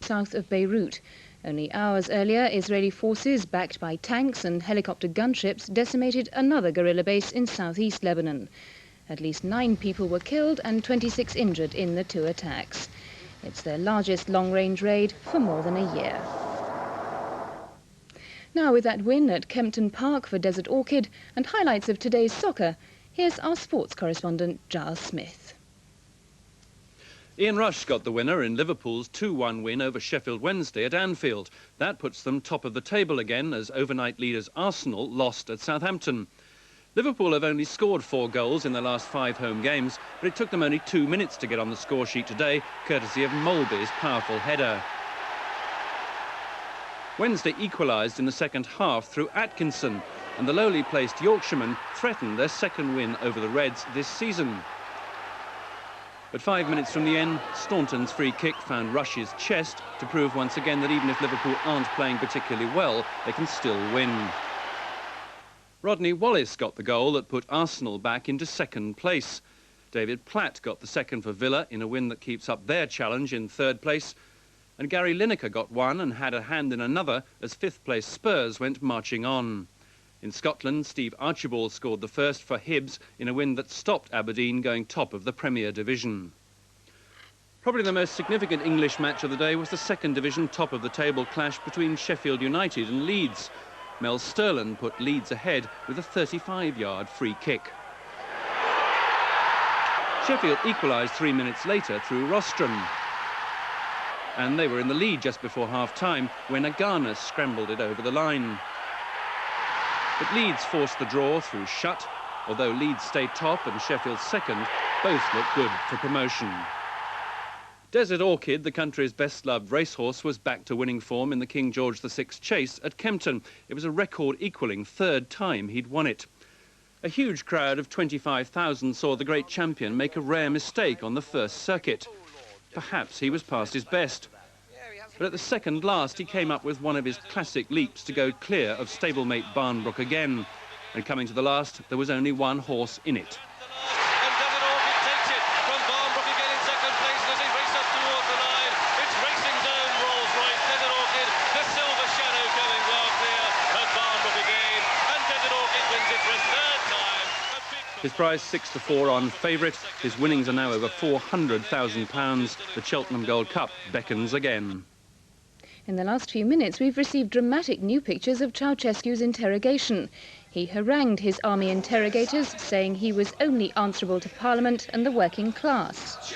south of Beirut. Only hours earlier, Israeli forces, backed by tanks and helicopter gunships, decimated another guerrilla base in southeast Lebanon. At least 9 people were killed and 26 injured in the 2 attacks. It's their largest long-range raid for more than a year. Now, with that win at Kempton Park for Desert Orchid and highlights of today's soccer, here's our sports correspondent, Giles Smith. Ian Rush got the winner in Liverpool's 2-1 win over Sheffield Wednesday at Anfield. That puts them top of the table again as overnight leaders Arsenal lost at Southampton. Liverpool have only scored 4 goals in their last 5 home games, but it took them only 2 minutes to get on the score sheet today, courtesy of Molby's powerful header. Wednesday equalised in the second half through Atkinson, and the lowly placed Yorkshiremen threatened their second win over the Reds this season. But 5 minutes from the end, Staunton's free kick found Rush's chest to prove once again that even if Liverpool aren't playing particularly well, they can still win. Rodney Wallace got the goal that put Arsenal back into second place. David Platt got the second for Villa in a win that keeps up their challenge in third place. And Gary Lineker got one and had a hand in another as fifth-place Spurs went marching on. In Scotland, Steve Archibald scored the first for Hibs in a win that stopped Aberdeen going top of the Premier Division. Probably the most significant English match of the day was the second division top-of-the-table clash between Sheffield United and Leeds. Mel Sterland put Leeds ahead with a 35-yard free kick. Sheffield equalised 3 minutes later through Rostrom. And they were in the lead just before half-time when Aganas scrambled it over the line. But Leeds forced the draw through Shutt. Although Leeds stayed top and Sheffield second, both looked good for promotion. Desert Orchid, the country's best-loved racehorse, was back to winning form in the King George VI Chase at Kempton. It was a record-equalling 3rd time he'd won it. A huge crowd of 25,000 saw the great champion make a rare mistake on the first circuit. Perhaps he was past his best. But at the second last, he came up with one of his classic leaps to go clear of stablemate Barnbrook again. And coming to the last, there was only one horse in it. And Desert Orchid takes it from Barnbrook again in second place as he races up towards the line. It's Racing's own Rolls-Royce. Desert Orchid, the silver shadow going well clear of Barnbrook again. And Desert Orchid wins it for a 3rd time. His prize 6-4 on favourite. His winnings are now over £400,000. The Cheltenham Gold Cup beckons again. In the last few minutes, we've received dramatic new pictures of Ceausescu's interrogation. He harangued his army interrogators, saying he was only answerable to Parliament and the working class.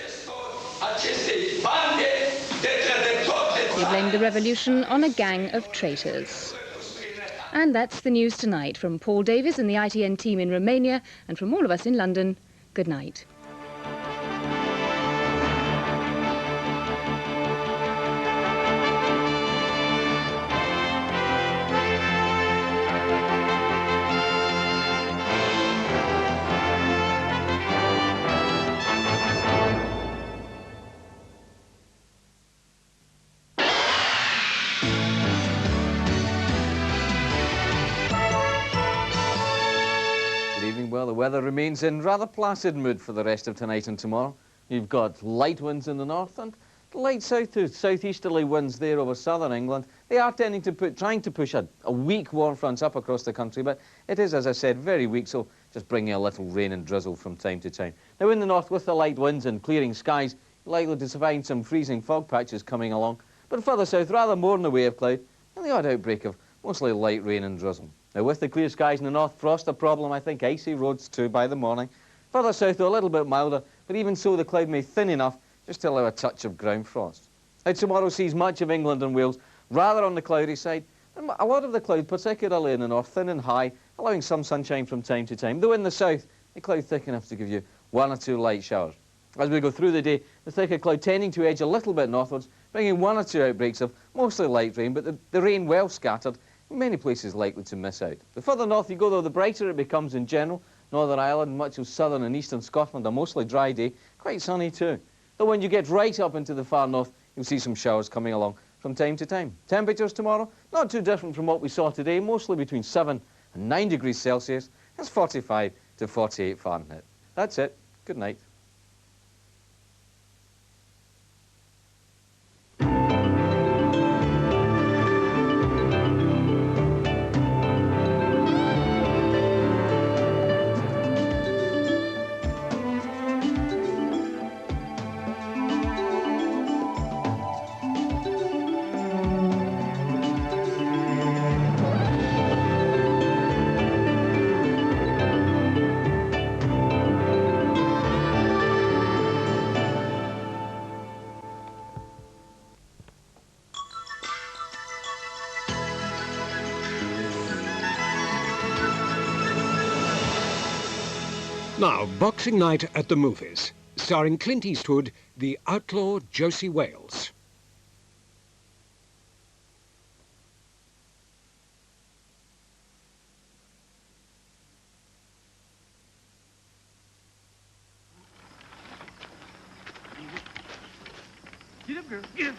He blamed the revolution on a gang of traitors. And that's the news tonight. From Paul Davies and the ITN team in Romania, and from all of us in London, good night. Well, the weather remains in rather placid mood for the rest of tonight and tomorrow. You've got light winds in the north and light south to southeasterly winds there over southern England. They are trying to push a weak warm front up across the country, but it is, as I said, very weak, so just bringing a little rain and drizzle from time to time. Now, in the north, with the light winds and clearing skies, you're likely to find some freezing fog patches coming along, but further south, rather more in the way of cloud, and the odd outbreak of mostly light rain and drizzle. Now, with the clear skies in the north, frost a problem, I think icy roads too by the morning. Further south, though, a little bit milder, but even so, the cloud may thin enough just to allow a touch of ground frost. Now, tomorrow sees much of England and Wales rather on the cloudy side, and a lot of the cloud, particularly in the north, thin and high, allowing some sunshine from time to time, though in the south, the cloud thick enough to give you 1 or 2 light showers. As we go through the day, the thicker cloud tending to edge a little bit northwards, bringing 1 or 2 outbreaks of mostly light rain, but the rain well scattered, many places likely to miss out. The further north you go, though, the brighter it becomes in general. Northern Ireland, much of southern and eastern Scotland, a mostly dry day, quite sunny too. Though when you get right up into the far north, you'll see some showers coming along from time to time. Temperatures tomorrow, not too different from what we saw today, mostly between 7 and 9 degrees Celsius. That's 45 to 48 Fahrenheit. That's it. Good night. Now, Boxing Night at the Movies, starring Clint Eastwood, the Outlaw Josey Wales. Get up, girl. Get up.